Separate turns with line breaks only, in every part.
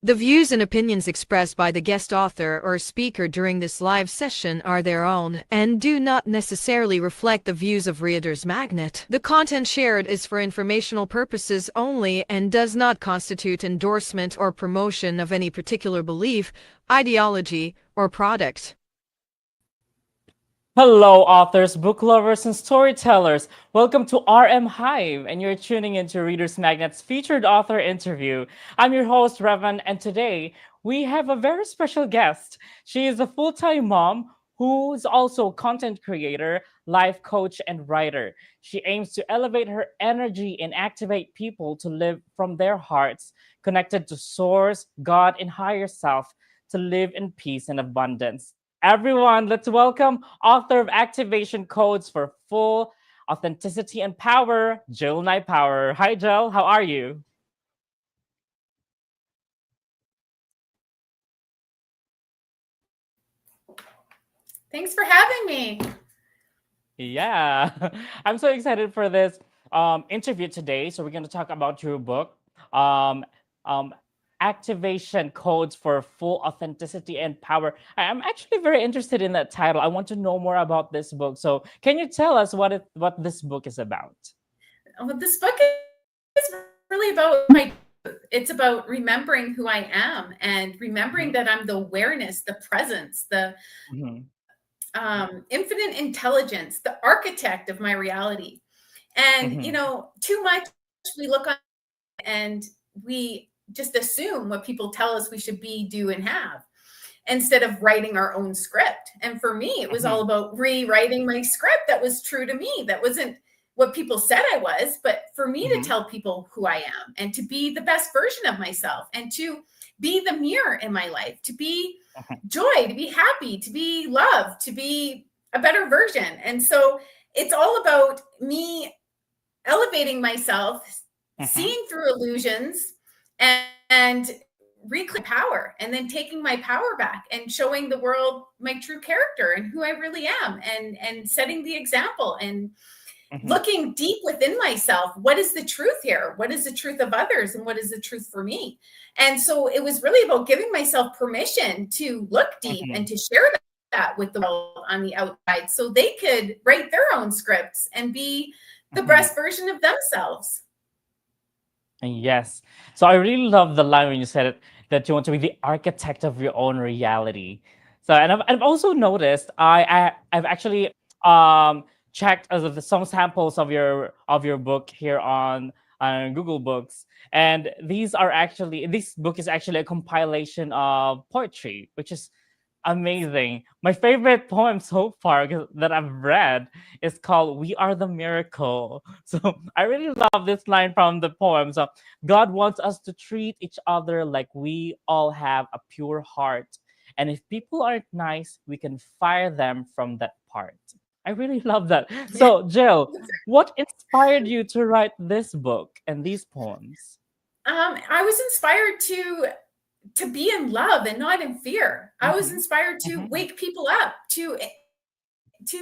The views and opinions expressed by the guest author or speaker during this live session are their own and do not necessarily reflect the views of Reader's Magnet. The content shared is for informational purposes only and does not constitute endorsement or promotion of any particular belief, ideology, or product.
Hello, authors, book lovers, and storytellers. Welcome to RM Hive, and you're tuning into Reader's Magnet's featured author interview. I'm your host, Revan, and today we have a very special guest. She is a full-time mom who's also a content creator, life coach, and writer. She aims to elevate her energy and activate people to live from their hearts, connected to Source, God, and higher self, to live in peace and abundance. Everyone, let's welcome author of Activation Codes for Full Authenticity and Power, Jill Nypower. Hi, Jill. How are you?
Thanks for having me.
Yeah, I'm so excited for this interview today. So we're going to talk about your book, um, um, Activation Codes for Full Authenticity and Power. I'm actually very interested in that title. I want to know more about this book. So can you tell us what this book is about?
Well, this book is really about it's about remembering who I am and remembering that I'm the awareness, the presence, the
Mhm.
infinite intelligence, the architect of my reality. And,
Mhm.
too much we look on and we just assume what people tell us we should be, do, and have instead of writing our own script. And for me, it was all
Mhm.
about rewriting my script that was true to me. That wasn't what people said I was, but for me to
Mhm.
tell people who I am and to be the best version of myself and to be the mirror in my life, to be
Mhm.
joy, to be happy, to be love, to be a better version. And so it's all about me elevating myself,
Mhm.
seeing through illusions, and reclaiming power, and then taking my power back and showing the world my true character and who I really am, and setting the example and
Mhm.
looking deep within myself. What is the truth here? What is the truth of others, and what is the truth for me? And so it was really about giving myself permission to look deep and
Mhm.
to share that with the world on the outside so they could write their own scripts and be the
Mhm.
best version of themselves.
Yes. So I really love the line when you said it that you want to be the architect of your own reality. So and I've also noticed I've actually checked as of some samples of your book here on Google Books, and this book is actually a compilation of poetry, which is amazing. My favorite poem so far that I've read is called "We Are the Miracle." So I really love this line from the poem. So God wants us to treat each other like we all have a pure heart. And if people aren't nice, we can fire them from that part. I really love that. So, Jill, what inspired you to write this book and these poems?
I was inspired to be in love and not in fear. I was
Mm-hmm.
inspired to
Mm-hmm.
wake people up, to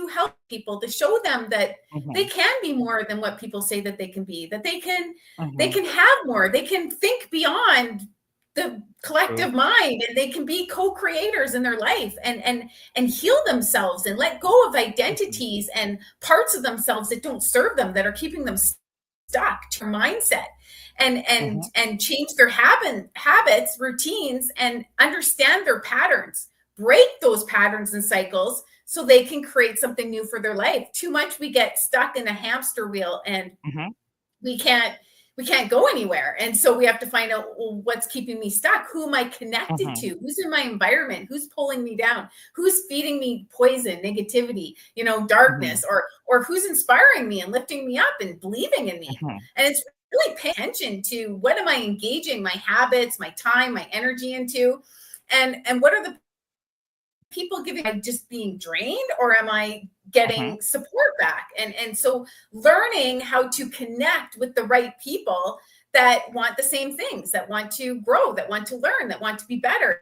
help people, to show them that they
Mm-hmm.
can be more than what people say that they can be, that they
Mm-hmm.
can have more, they can think beyond the
True.
collective mind, and they can be co-creators in their life, and heal themselves and let go of
Mm-hmm.
identities and parts of themselves that don't serve them, that are keeping them stuck to their mindset, and
Mm-hmm.
change their habits, routines, and understand their patterns, break those patterns and cycles so they can create something new for their life. Too much we get stuck in a hamster wheel, and
Mm-hmm.
we can't we can't go anywhere. And so we have to find out, well, what's keeping me stuck? Who am I connected
Mm-hmm.
to? Who's in my environment? Who's pulling me down? Who's feeding me poison, negativity,
Mm-hmm.
darkness, or who's inspiring me and lifting me up and believing in me?
Mm-hmm.
And it's really paying attention to what am I engaging my habits, my time, my energy into, and what are the people giving, am I just being drained, or am I
Mm-hmm.
getting support back? And so learning how to connect with the right people that want the same things, that want to grow, that want to learn, that want to be better,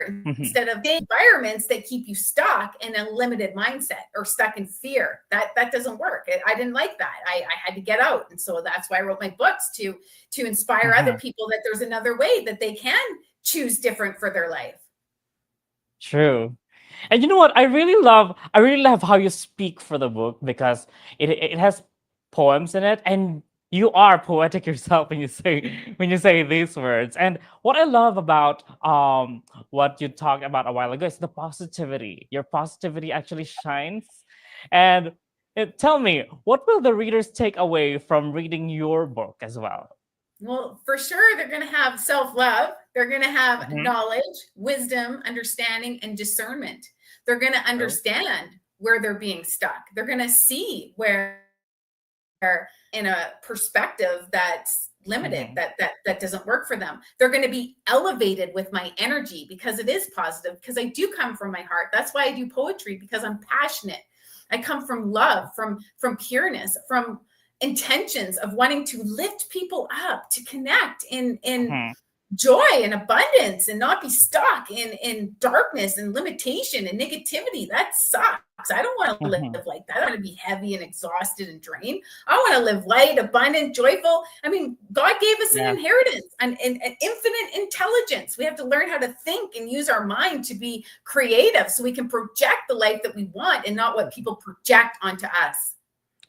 Mm-hmm.
instead of the environments that keep you stuck in a limited mindset or stuck in fear. That doesn't work. I didn't like that. I had to get out. And so that's why I wrote my books, to inspire other
Mm-hmm.
people that there's another way, that they can choose different for their life.
True. And you know what? I really love how you speak for the book, because it has poems in it, and you are poetic yourself when you say these words. And what I love about what you talked about a while ago is the positivity. Your positivity actually shines. And tell me, what will the readers take away from reading your book as well?
Well, for sure, they're going to have self-love. They're going to have
Mm-hmm.
knowledge, wisdom, understanding, and discernment. They're going to
True.
understand where they're being stuck. They're going to see where in a perspective that's limited,
Mm-hmm.
that doesn't work for them. They're going to be elevated with my energy because it is positive, because I do come from my heart. That's why I do poetry, because I'm passionate. I come from love, from pureness, from intentions of wanting to lift people up, to connect in
Mm-hmm.
joy and abundance, and not be stuck in darkness and limitation and negativity. That sucks. I don't want to live
Mm-hmm.
like that. I don't want to be heavy and exhausted and drained. I want to live light, abundant, joyful. I mean, God gave us an
Yeah.
inheritance, an infinite intelligence. We have to learn how to think and use our mind to be creative, so we can project the life that we want and not what people project onto us.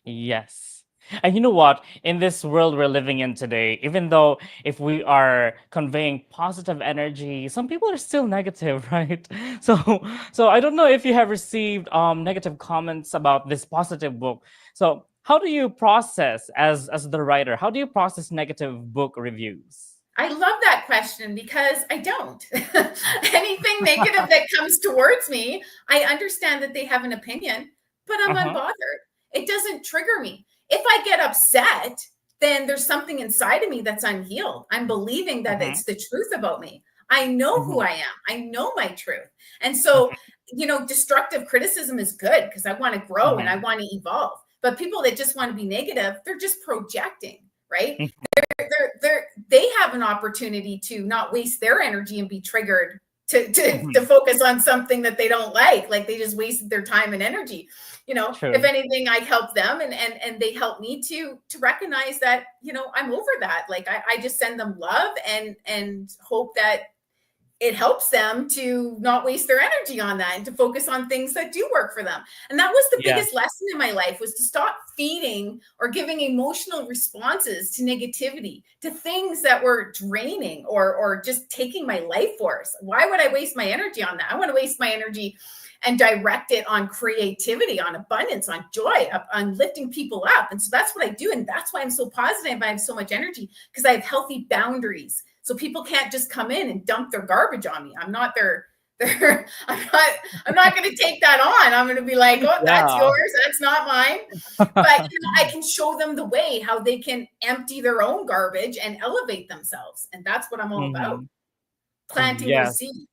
Yes. And you know what? In this world we're living in today, even though if we are conveying positive energy, some people are still negative, right? So I don't know if you have received negative comments about this positive book. So how do you process, as the writer, how do you process negative book reviews?
I love that question, because I don't. Anything negative that comes towards me, I understand that they have an opinion, but I'm
Uh-huh.
unbothered. It doesn't trigger me. If I get upset, then there's something inside of me that's unhealed. I'm believing that
Mm-hmm.
it's the truth about me. I know who
Mm-hmm.
I am. I know my truth. And so, destructive criticism is good, because I want to grow and I
Mm-hmm.
want to evolve. But people that just want to be negative, they're just projecting, right? They have an opportunity to not waste their energy and be triggered to
Mm-hmm.
focus on something that they don't like they just wasted their time and energy. If
True.
anything, I help them, and they help me to recognize that, I'm over that. Like, I just send them love and hope that it helps them to not waste their energy on that and to focus on things that do work for them. And that was the
Yeah.
biggest lesson in my life, was to stop feeding or giving emotional responses to negativity, to things that were draining or just taking my life force. Why would I waste my energy on that? I want to waste my energy and direct it on creativity, on abundance, on joy, on lifting people up. And so that's what I do. And that's why I'm so positive. I have so much energy, because I have healthy boundaries. So people can't just come in and dump their garbage on me. I'm not I'm not going to take that on. I'm going to be like, oh, that's
Yeah.
yours. That's not mine. But I can show them the way how they can empty their own garbage and elevate themselves. And that's what I'm all about.
Mm-hmm.
Planting those
Yes.
seeds.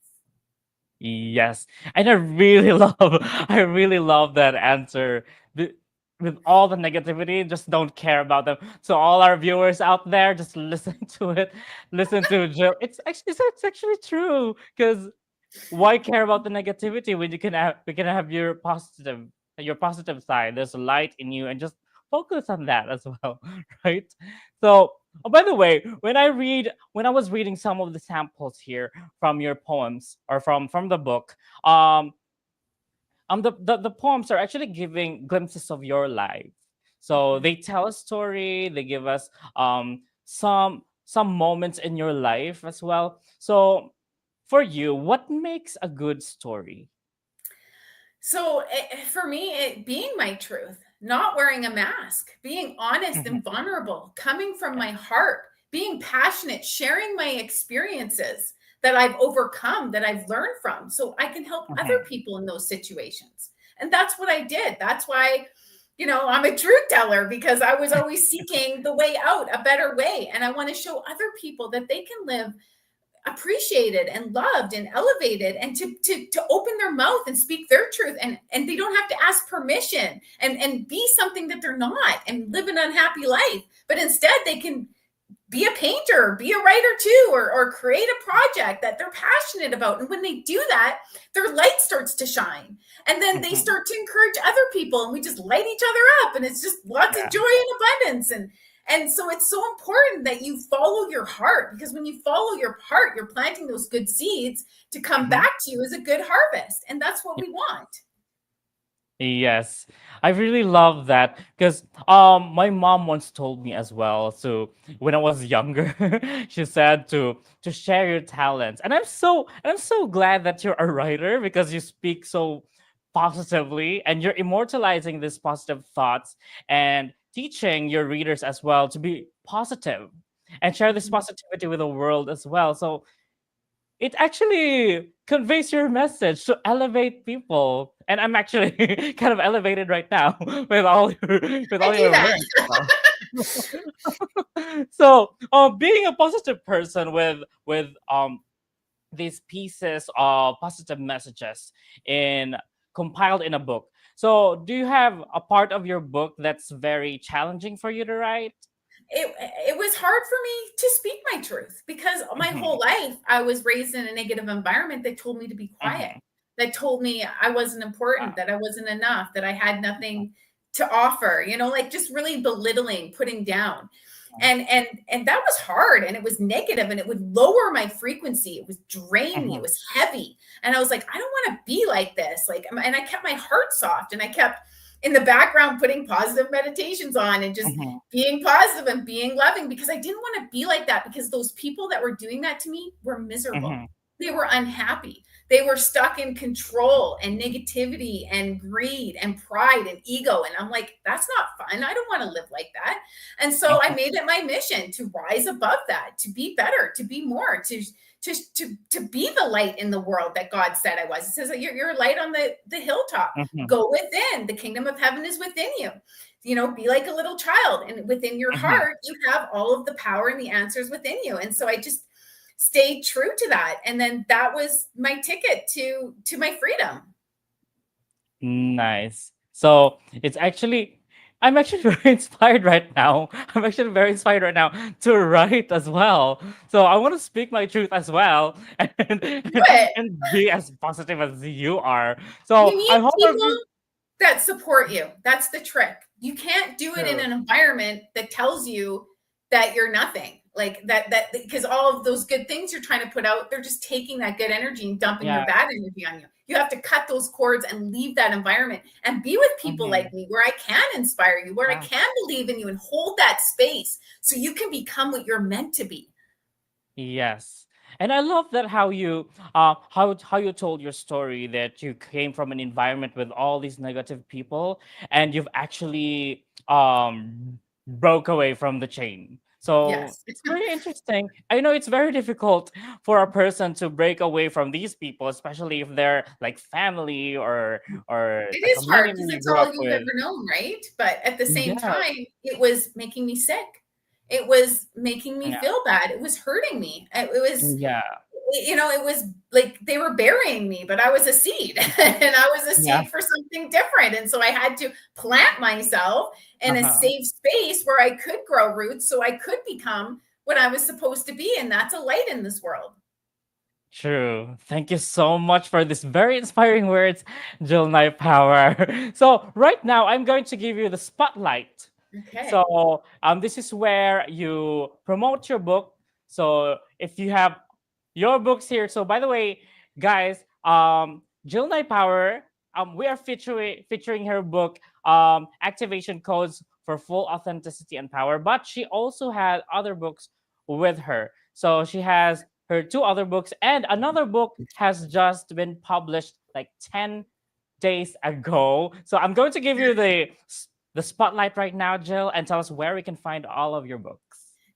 Yes, and I really love that answer. The- With all the negativity, just don't care about them. So all our viewers out there, just listen to it. Listen to Jill. It's actually true, because why care about the negativity when we can have your positive side. There's light in you, and just focus on that as well, right? So, oh, by the way, when I was reading some of the samples here from your poems, or from the book, um the poems are actually giving glimpses of your life. So
Mhm.
they tell a story, they give us some moments in your life as well. So for you, what makes a good story?
So for me, being my truth, not wearing a mask, being honest
Mhm.
and vulnerable, coming from
Yeah.
my heart, being passionate, sharing my experiences that I've overcome, that I've learned from, so I can help other
Mhm.
people in those situations. And that's what I did. That's why, I'm a truth teller, because I was always seeking the way out, a better way. And I want to show other people that they can live appreciated and loved and elevated, and to open their mouth and speak their truth, and they don't have to ask permission and be something that they're not and live an unhappy life, but instead they can be a painter, be a writer too, or create a project that they're passionate about. And when they do that, their light starts to shine, and then they
Mhm.
start to encourage other people, and we just light each other up, and it's just lots of
Yeah.
joy and abundance. And so it's so important that you follow your heart, because when you follow your heart, you're planting those good seeds to come back to you as a good harvest. And that's what we want.
Yes, I really love that because my mom once told me as well. So when I was younger, she said to share your talents, and I'm so glad that you're a writer because you speak so positively and you're immortalizing these positive thoughts and teaching your readers as well to be positive and share this positivity with the world as well. So it actually conveys your message to elevate people, and I'm actually kind of elevated right now with
I
all
do
your
that.
words. So being a positive person with these pieces of positive messages in compiled in a book. So do you have a part of your book that's very challenging for you to write?
It was hard for me to speak my truth, because my whole
Hmm.
life I was raised in a negative environment that told me to be quiet,
Hmm.
that told me I wasn't important,
Wow.
that I wasn't enough, that I had nothing to offer, like just really belittling, putting down. And that was hard, and it was negative, and it would lower my frequency. It was drain me. It
Hmm.
was heavy. And I was like, I don't want to be like this. And I kept my heart soft, and I kept in the background putting positive meditations on and just
Hmm.
being positive and being loving, because I didn't want to be like that, because those people that were doing that to me were miserable.
Hmm.
They were unhappy. They were stuck in control and negativity and greed and pride and ego. And I'm like, that's not fun. I don't want to live like that. And so I made it my mission to rise above that, to be better, to be more, to be the light in the world that God said I was. It says that you're a light on the hilltop.
Hmm.
Go within. The kingdom of heaven is within you. Be like a little child, and within your
Hmm.
heart, you have all of the power and the answers within you. And so I just stayed true to that. And then that was my ticket to my freedom.
Nice. So I'm actually very inspired right now. I'm actually very inspired right now to write as well. So I want to speak my truth as well
Do it.
and be as positive as you are.
You
So I
need
hope
people that support you. That's the trick. You can't do it in
true.
an environment that tells you that you're nothing. Like that because all of those good things you're trying to put out, they're just taking that good energy and dumping
Yeah.
their bad energy on you. You have to cut those cords and leave that environment and be with people
Mhm.
like me, where I can inspire you, where I
Yeah.
can believe in you and hold that space so you can become what you're meant to be.
Yes. And I love that how you told your story that you came from an environment with all these negative people and you've actually broke away from the chain. So
Yes.
it's very interesting. I know it's very difficult for a person to break away from these people, especially if they're like family or
It
the
is hard
community
because
you
it's
grew
all
up
you've
with.
ever known, right? But at the same
Yeah.
time, it was making me sick. It was making me
Yeah.
feel bad. It was hurting me.
Yeah.
It was like they were burying me, but I was a seed and I was a
Yeah.
seed for something different. And so I had to plant myself in a
Uh-huh.
safe space where I could grow roots so I could become what I was supposed to be. And that's a light in this world.
True. Thank you so much for this very inspiring words, Jill Nypower. So right now, I'm going to give you the spotlight.
Okay.
So this is where you promote your book. So if you have your books here, so by the way, guys, Jill Nypower, we are featuring her book, Activation Codes for Full Authenticity and Power. But she also had other books with her. So she has her two other books, and another book has just been published like 10 days ago. So I'm going to give you the spotlight right now, Jill, and tell us where we can find all of your books.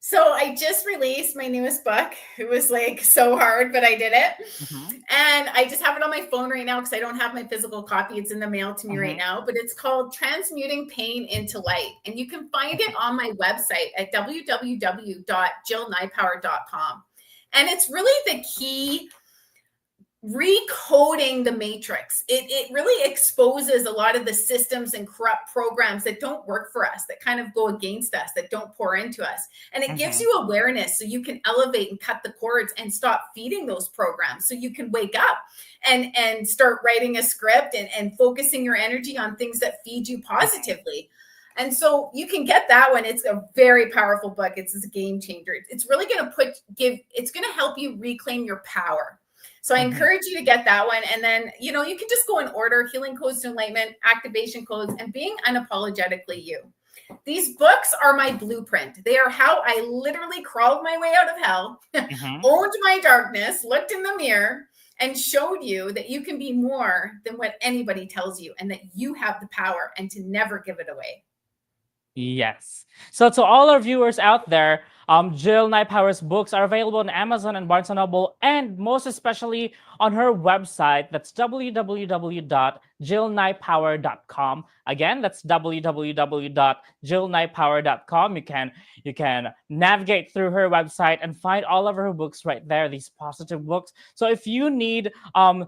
So I just released my newest book. It was like so hard, but I did it.
Mm-hmm.
And I just have it on my phone right now because I don't have my physical copy. It's in the mail to me right
Mm-hmm.
now, but it's called Transmuting Pain into Light. And you can find it on my website at www.jillnypower.com. And it's really the key recoding the matrix. It really exposes a lot of the systems and corrupt programs that don't work for us, that kind of go against us, that don't pour into us. And it gives
Mm-hmm.
you awareness so you can elevate and cut the cords and stop feeding those programs, so you can wake up and start writing a script and focusing your energy on things that feed you positively. And so you can get that one. It's a very powerful book. It's a game changer. It's really going to it's going to help you reclaim your power. So I encourage you to get that one. And then, you can just go in order: Healing Codes to Enlightenment, Activation Codes, and Being Unapologetically You. These books are my blueprint. They are how I literally crawled my way out of hell, owned my darkness, looked in the mirror, and showed you that you can be more than what anybody tells you, and that you have the power, and to never give it away.
Yes. So to all our viewers out there, Jill Nypower's books are available on Amazon and Barnes & Noble, and most especially on her website. That's www.jillnypower.com. Again, that's www.jillnypower.com. You can navigate through her website and find all of her books right there, these positive books. So if you need some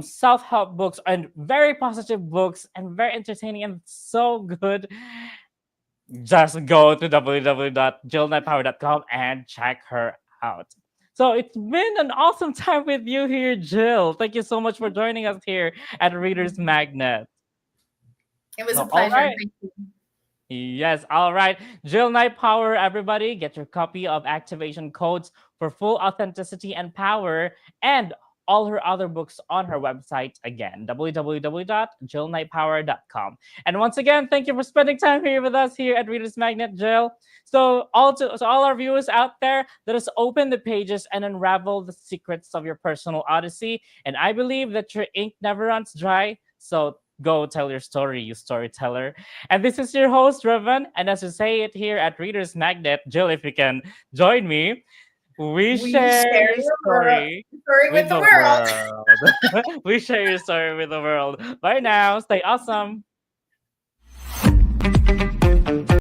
self-help books and very positive books and very entertaining and so good, just go to www.jillnypower.com and check her out. So it's been an awesome time with you here, Jill. Thank you so much for joining us here at Reader's Magnet.
It was a pleasure.
Right.
Thank you.
Yes, all right. Jill Nypower, everybody, get your copy of Activation Codes for Full Authenticity and Power, and all her other books on her website. Again, www.jillnypower.com. And once again, thank you for spending time here with us here at Reader's Magnet, Jill. So all our viewers out there, let us open the pages and unravel the secrets of your personal odyssey. And I believe that your ink never runs dry. So go tell your story, you storyteller. And this is your host, Revan. And as we say it here at Reader's Magnet, Jill, if you can join me, we share your story with the world. We share your story with the world. Bye now. Stay awesome.